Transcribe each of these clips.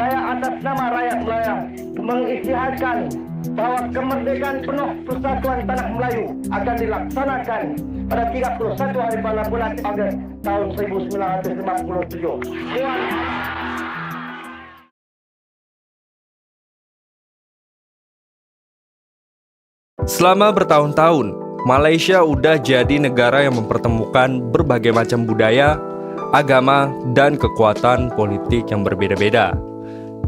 saya atas nama rakyat Melayu mengisytiharkan bahwa kemerdekaan penuh persatuan tanah Melayu akan dilaksanakan pada 31 hari bulan Agustus tahun 1957. Selama bertahun-tahun, Malaysia udah jadi negara yang mempertemukan berbagai macam budaya, agama, dan kekuatan politik yang berbeda-beda.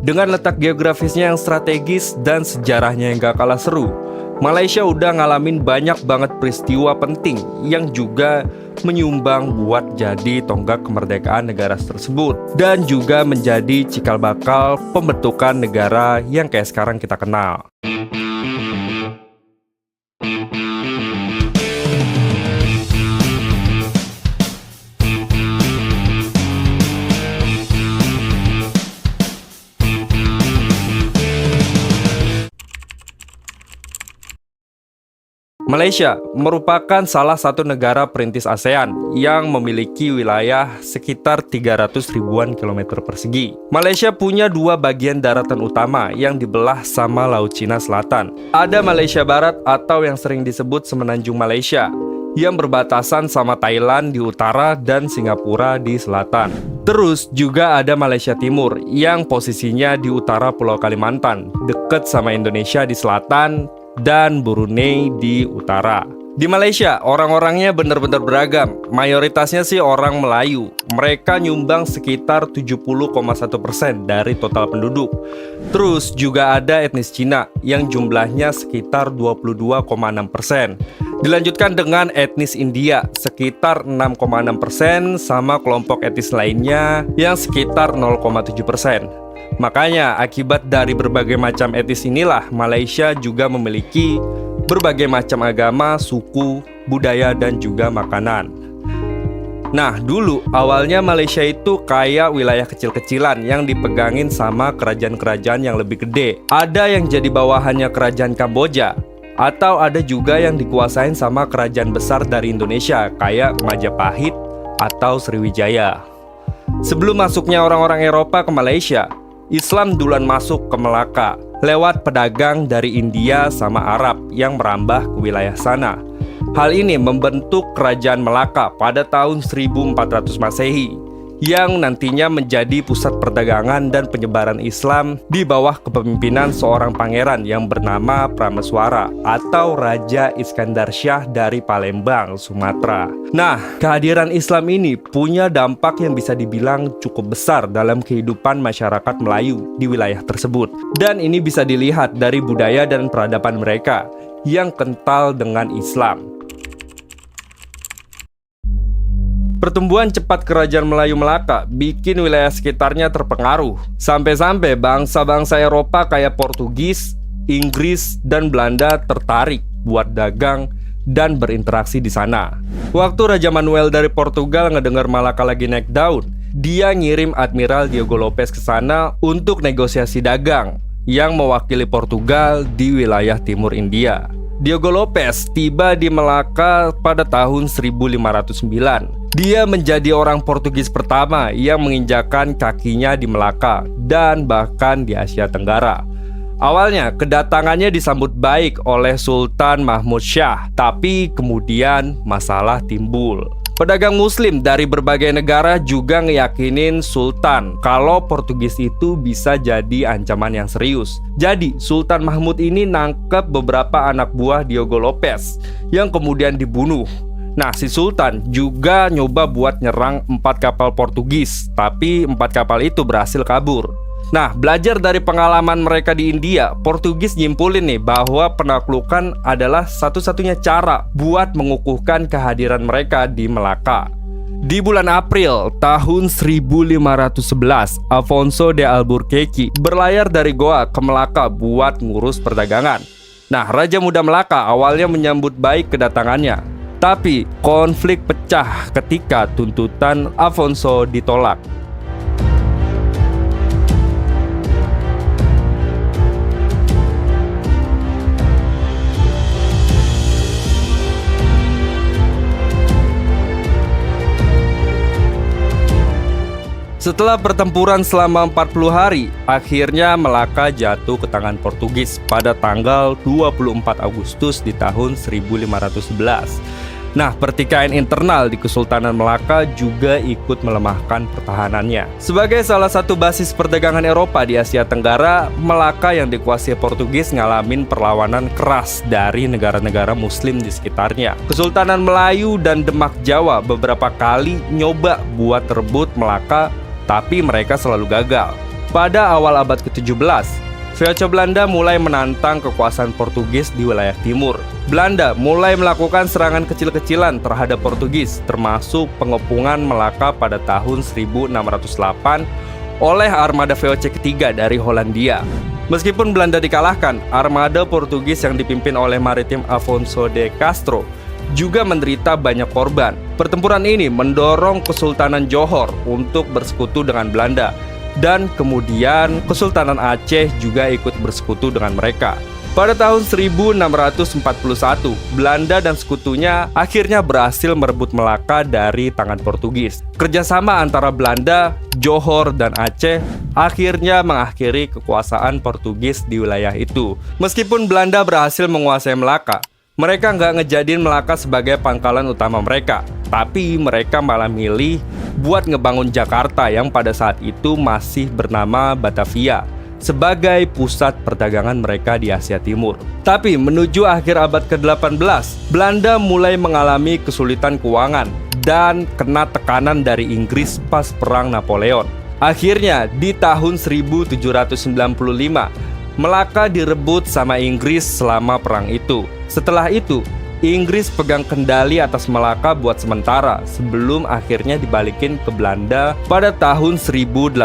Dengan letak geografisnya yang strategis dan sejarahnya yang gak kalah seru, Malaysia udah ngalamin banyak banget peristiwa penting yang juga menyumbang buat jadi tonggak kemerdekaan negara tersebut dan juga menjadi cikal bakal pembentukan negara yang kayak sekarang kita kenal. Malaysia merupakan salah satu negara perintis ASEAN yang memiliki wilayah sekitar 300 ribuan kilometer persegi. Malaysia punya dua bagian daratan utama yang dibelah sama Laut Cina Selatan. Ada Malaysia Barat atau yang sering disebut Semenanjung Malaysia, yang berbatasan sama Thailand di utara dan Singapura di selatan. Terus juga ada Malaysia Timur yang posisinya di utara Pulau Kalimantan, dekat sama Indonesia di selatan, dan Brunei di utara. Di Malaysia, orang-orangnya benar-benar beragam. Mayoritasnya sih orang Melayu. Mereka nyumbang sekitar 70,1% dari total penduduk. Terus juga ada etnis Cina yang jumlahnya sekitar 22,6%. Dilanjutkan dengan etnis India sekitar 6,6% sama kelompok etnis lainnya yang sekitar 0,7%. Makanya akibat dari berbagai macam etnis inilah Malaysia juga memiliki berbagai macam agama, suku, budaya, dan juga makanan. Nah, dulu awalnya Malaysia itu kayak wilayah kecil-kecilan yang dipegangin sama kerajaan-kerajaan yang lebih gede. Ada yang jadi bawahannya kerajaan Kamboja, atau ada juga yang dikuasain sama kerajaan besar dari Indonesia kayak Majapahit atau Sriwijaya. Sebelum masuknya orang-orang Eropa ke Malaysia, Islam duluan masuk ke Melaka lewat pedagang dari India sama Arab yang merambah ke wilayah sana. Hal ini membentuk kerajaan Melaka pada tahun 1400 Masehi yang nantinya menjadi pusat perdagangan dan penyebaran Islam di bawah kepemimpinan seorang pangeran yang bernama Prameswara atau Raja Iskandar Shah dari Palembang, Sumatera. Nah, kehadiran Islam ini punya dampak yang bisa dibilang cukup besar dalam kehidupan masyarakat Melayu di wilayah tersebut. Dan ini bisa dilihat dari budaya dan peradaban mereka yang kental dengan Islam. Pertumbuhan cepat kerajaan Melayu Melaka bikin wilayah sekitarnya terpengaruh. Sampai-sampai bangsa-bangsa Eropa kayak Portugis, Inggris, dan Belanda tertarik buat dagang dan berinteraksi di sana. Waktu Raja Manuel dari Portugal ngedengar Malaka lagi naik daun, dia ngirim Admiral Diego Lopez ke sana untuk negosiasi dagang yang mewakili Portugal di wilayah timur India. Diego Lopez tiba di Melaka pada tahun 1509. Dia menjadi orang Portugis pertama yang menginjakan kakinya di Melaka dan bahkan di Asia Tenggara. Awalnya kedatangannya disambut baik oleh Sultan Mahmud Shah, tapi kemudian masalah timbul. Pedagang muslim dari berbagai negara juga ngeyakinin Sultan kalau Portugis itu bisa jadi ancaman yang serius. Jadi Sultan Mahmud ini nangkep beberapa anak buah Diego Lopez yang kemudian dibunuh. Nah, si Sultan juga nyoba buat nyerang 4 kapal Portugis, tapi 4 kapal itu berhasil kabur. Nah, belajar dari pengalaman mereka di India, Portugis nyimpulin nih bahwa penaklukan adalah satu-satunya cara buat mengukuhkan kehadiran mereka di Melaka. Di bulan April tahun 1511, Afonso de Albuquerque berlayar dari Goa ke Melaka buat ngurus perdagangan. Nah, Raja Muda Melaka awalnya menyambut baik kedatangannya. Tapi konflik pecah ketika tuntutan Afonso ditolak. Setelah pertempuran selama 40 hari, akhirnya Melaka jatuh ke tangan Portugis pada tanggal 24 Agustus di tahun 1511. Nah, pertikaian internal di Kesultanan Melaka juga ikut melemahkan pertahanannya. Sebagai salah satu basis perdagangan Eropa di Asia Tenggara, Melaka yang dikuasai Portugis ngalamin perlawanan keras dari negara-negara Muslim di sekitarnya. Kesultanan Melayu dan Demak Jawa beberapa kali nyoba buat rebut Melaka, tapi mereka selalu gagal. Pada awal abad ke-17, VOC Belanda mulai menantang kekuasaan Portugis di wilayah timur. Belanda mulai melakukan serangan kecil-kecilan terhadap Portugis, termasuk pengepungan Melaka pada tahun 1608 oleh armada VOC ketiga dari Hollandia. Meskipun Belanda dikalahkan, armada Portugis yang dipimpin oleh maritim Afonso de Castro juga menderita banyak korban. Pertempuran ini mendorong Kesultanan Johor untuk bersekutu dengan Belanda, dan kemudian Kesultanan Aceh juga ikut bersekutu dengan mereka. Pada tahun 1641, Belanda dan sekutunya akhirnya berhasil merebut Melaka dari tangan Portugis. Kerjasama antara Belanda, Johor, dan Aceh akhirnya mengakhiri kekuasaan Portugis di wilayah itu. Meskipun Belanda berhasil menguasai Melaka, mereka nggak ngejadiin Melaka sebagai pangkalan utama mereka, tapi mereka malah milih buat ngebangun Jakarta yang pada saat itu masih bernama Batavia sebagai pusat perdagangan mereka di Asia Timur. Tapi menuju akhir abad ke-18, Belanda mulai mengalami kesulitan keuangan dan kena tekanan dari Inggris pas Perang Napoleon. Akhirnya di tahun 1795, Melaka direbut sama Inggris selama perang itu. Setelah itu, Inggris pegang kendali atas Melaka buat sementara sebelum akhirnya dibalikin ke Belanda pada tahun 1807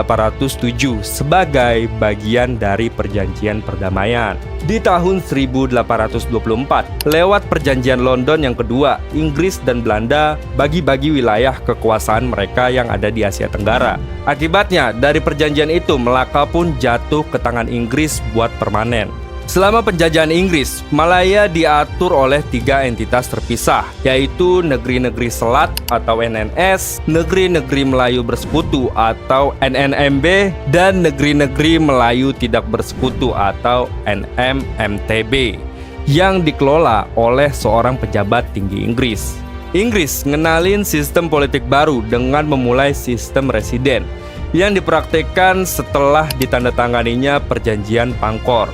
sebagai bagian dari perjanjian perdamaian. Di tahun 1824, lewat perjanjian London yang kedua, Inggris dan Belanda bagi-bagi wilayah kekuasaan mereka yang ada di Asia Tenggara. Akibatnya, dari perjanjian itu Melaka pun jatuh ke tangan Inggris buat permanen. Selama penjajahan Inggris, Malaya diatur oleh 3 entitas terpisah, yaitu Negeri-Negeri Selat atau NNS, Negeri-Negeri Melayu Bersekutu atau NNMB, dan Negeri-Negeri Melayu Tidak Bersekutu atau NMMTB, yang dikelola oleh seorang pejabat tinggi Inggris. Inggris ngenalin sistem politik baru dengan memulai sistem residen, yang dipraktikkan setelah ditandatanganinya Perjanjian Pangkor.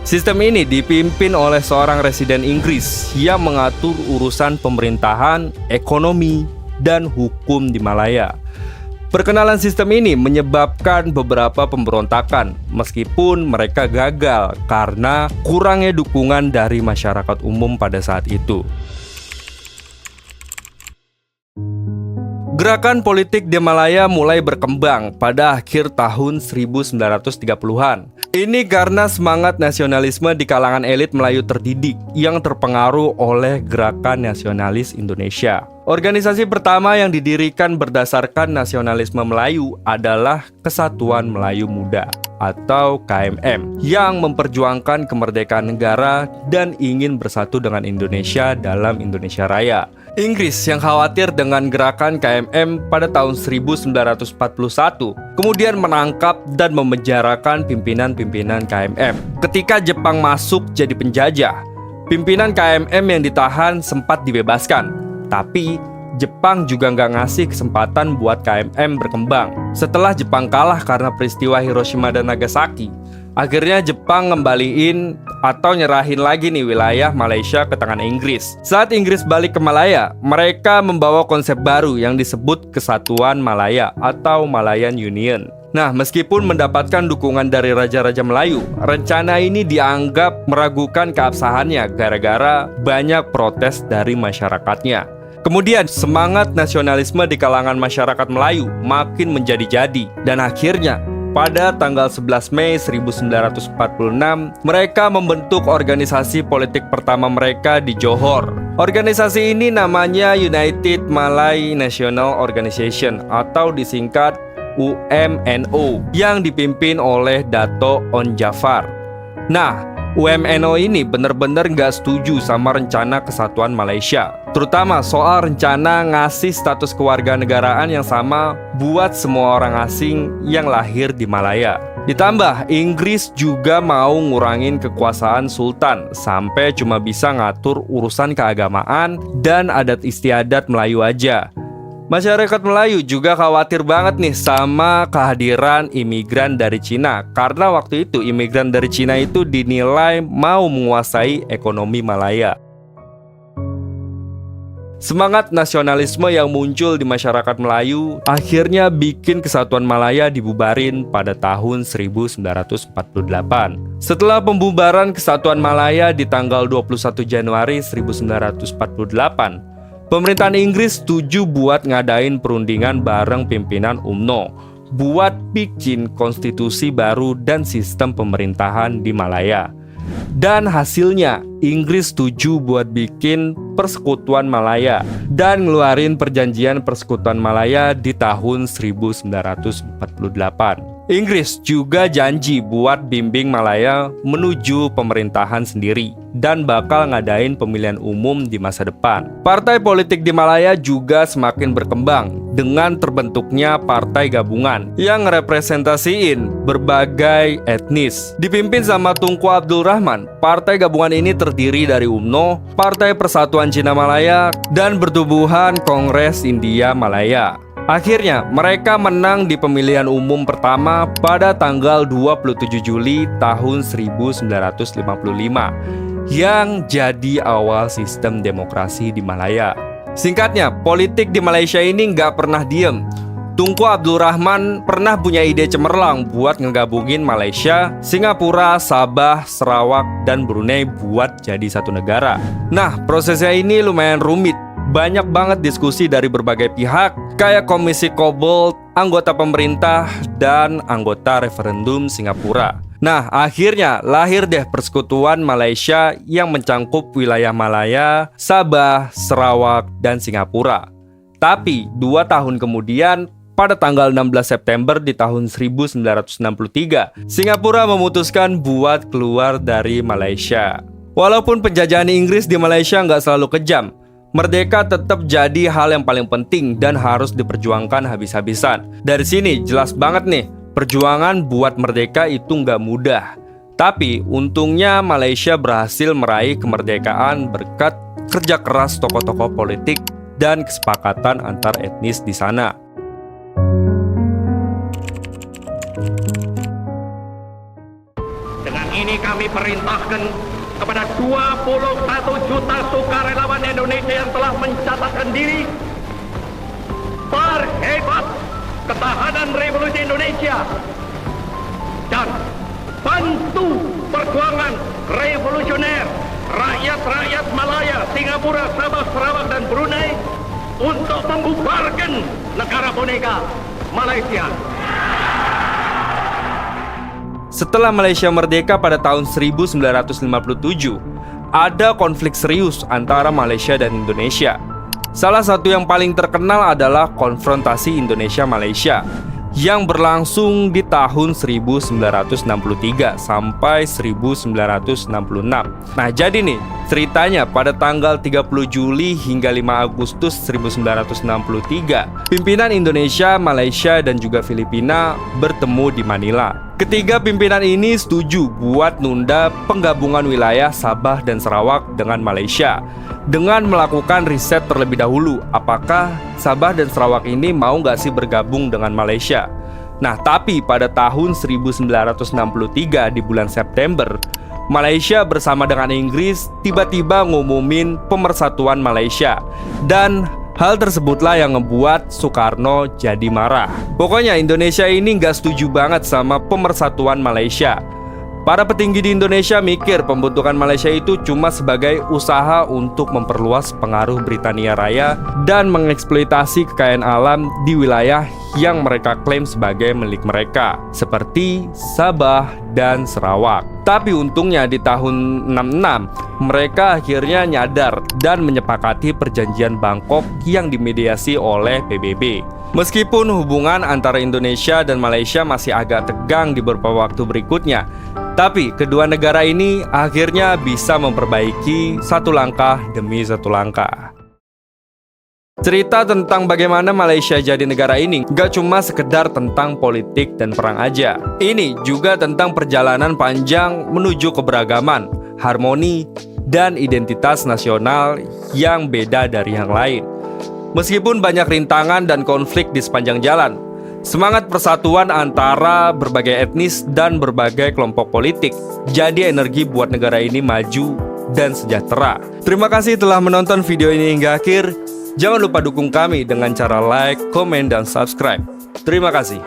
Sistem ini dipimpin oleh seorang residen Inggris yang mengatur urusan pemerintahan, ekonomi, dan hukum di Malaya. Perkenalan sistem ini menyebabkan beberapa pemberontakan, meskipun mereka gagal karena kurangnya dukungan dari masyarakat umum pada saat itu. Gerakan politik di Malaya mulai berkembang pada akhir tahun 1930-an. Ini karena semangat nasionalisme di kalangan elit Melayu terdidik yang terpengaruh oleh Gerakan Nasionalis Indonesia. Organisasi pertama yang didirikan berdasarkan nasionalisme Melayu adalah Kesatuan Melayu Muda atau KMM yang memperjuangkan kemerdekaan negara dan ingin bersatu dengan Indonesia dalam Indonesia Raya. Inggris yang khawatir dengan gerakan KMM pada tahun 1941 kemudian menangkap dan memenjarakan pimpinan-pimpinan KMM. Ketika Jepang masuk jadi penjajah, pimpinan KMM yang ditahan sempat dibebaskan. Tapi Jepang juga nggak ngasih kesempatan buat KMM berkembang. Setelah Jepang kalah karena peristiwa Hiroshima dan Nagasaki, akhirnya Jepang ngembaliin atau nyerahin lagi nih wilayah Malaysia ke tangan Inggris. Saat Inggris balik ke Malaya, mereka membawa konsep baru yang disebut Kesatuan Malaya atau Malayan Union. Nah, meskipun mendapatkan dukungan dari raja-raja Melayu, rencana ini dianggap meragukan keabsahannya gara-gara banyak protes dari masyarakatnya. Kemudian semangat nasionalisme di kalangan masyarakat Melayu makin menjadi-jadi, dan akhirnya pada tanggal 11 Mei 1946, mereka membentuk organisasi politik pertama mereka di Johor. Organisasi ini namanya United Malay National Organization atau disingkat UMNO yang dipimpin oleh Dato' Onn Jaafar. Nah, UMNO ini benar-benar nggak setuju sama rencana kesatuan Malaysia, terutama soal rencana ngasih status kewarganegaraan yang sama buat semua orang asing yang lahir di Malaya. Ditambah, Inggris juga mau ngurangin kekuasaan Sultan sampai cuma bisa ngatur urusan keagamaan dan adat istiadat Melayu aja. Masyarakat Melayu juga khawatir banget nih sama kehadiran imigran dari Cina, karena waktu itu imigran dari Cina itu dinilai mau menguasai ekonomi Malaya. Semangat nasionalisme yang muncul di masyarakat Melayu akhirnya bikin Kesatuan Malaya dibubarin pada tahun 1948. Setelah pembubaran Kesatuan Malaya di tanggal 21 Januari 1948, pemerintahan Inggris setuju buat ngadain perundingan bareng pimpinan UMNO buat bikin konstitusi baru dan sistem pemerintahan di Malaya. Dan hasilnya, Inggris setuju buat bikin Persekutuan Malaya dan ngeluarin perjanjian Persekutuan Malaya di tahun 1948. Inggris juga janji buat bimbing Malaya menuju pemerintahan sendiri dan bakal ngadain pemilihan umum di masa depan. Partai politik di Malaya juga semakin berkembang dengan terbentuknya partai gabungan yang representasiin berbagai etnis. Dipimpin sama Tunku Abdul Rahman, partai gabungan ini terdiri dari UMNO, Partai Persatuan Cina Malaya, dan Pertubuhan Kongres India Malaya. Akhirnya, mereka menang di pemilihan umum pertama pada tanggal 27 Juli tahun 1955 yang jadi awal sistem demokrasi di Malaya. Singkatnya, politik di Malaysia ini nggak pernah diem. Tunku Abdul Rahman pernah punya ide cemerlang buat ngegabungin Malaysia, Singapura, Sabah, Sarawak, dan Brunei buat jadi satu negara. Nah, prosesnya ini lumayan rumit. Banyak banget diskusi dari berbagai pihak, kayak Komisi Kobold, anggota pemerintah, dan anggota referendum Singapura. Nah, akhirnya lahir deh Persekutuan Malaysia yang mencangkup wilayah Malaya, Sabah, Sarawak, dan Singapura. Tapi, 2 tahun kemudian, pada tanggal 16 September di tahun 1963, Singapura memutuskan buat keluar dari Malaysia. Walaupun penjajahan Inggris di Malaysia nggak selalu kejam, merdeka tetap jadi hal yang paling penting dan harus diperjuangkan habis-habisan. Dari sini jelas banget nih, perjuangan buat merdeka itu nggak mudah. Tapi untungnya Malaysia berhasil meraih kemerdekaan berkat kerja keras tokoh-tokoh politik dan kesepakatan antar etnis di sana. Dengan ini kami perintahkan kepada 21 juta sukarelawan Indonesia yang telah mencatatkan diri perhebat ketahanan revolusi Indonesia dan bantu perjuangan revolusioner rakyat-rakyat Malaya, Singapura, Sabah, Sarawak, dan Brunei untuk membubarkan negara boneka Malaysia. Setelah Malaysia merdeka pada tahun 1957, ada konflik serius antara Malaysia dan Indonesia. Salah satu yang paling terkenal adalah konfrontasi Indonesia-Malaysia yang berlangsung di tahun 1963 sampai 1966. Nah, jadi nih, ceritanya pada tanggal 30 Juli hingga 5 Agustus 1963, pimpinan Indonesia, Malaysia, dan juga Filipina bertemu di Manila. Ketiga pimpinan ini setuju buat nunda penggabungan wilayah Sabah dan Sarawak dengan Malaysia dengan melakukan riset terlebih dahulu apakah Sabah dan Sarawak ini mau nggak sih bergabung dengan Malaysia. Nah, tapi pada tahun 1963 di bulan September, Malaysia bersama dengan Inggris tiba-tiba ngumumin pemersatuan Malaysia. Dan hal tersebutlah yang ngebuat Soekarno jadi marah. Pokoknya Indonesia ini nggak setuju banget sama pemersatuan Malaysia. Para petinggi di Indonesia mikir pembentukan Malaysia itu cuma sebagai usaha untuk memperluas pengaruh Britania Raya dan mengeksploitasi kekayaan alam di wilayah yang mereka klaim sebagai milik mereka, seperti Sabah dan Sarawak. Tapi untungnya di tahun 66, mereka akhirnya nyadar dan menyepakati perjanjian Bangkok yang dimediasi oleh PBB. Meskipun hubungan antara Indonesia dan Malaysia masih agak tegang di beberapa waktu berikutnya, Tapi kedua negara ini akhirnya bisa memperbaiki satu langkah demi satu langkah. Cerita tentang bagaimana Malaysia jadi negara ini gak cuma sekedar tentang politik dan perang aja. Ini juga tentang perjalanan panjang menuju keberagaman, harmoni, dan identitas nasional yang beda dari yang lain. Meskipun banyak rintangan dan konflik di sepanjang jalan, semangat persatuan antara berbagai etnis dan berbagai kelompok politik jadi energi buat negara ini maju dan sejahtera. Terima kasih telah menonton video ini hingga akhir. Jangan lupa dukung kami dengan cara like, komen, dan subscribe. Terima kasih.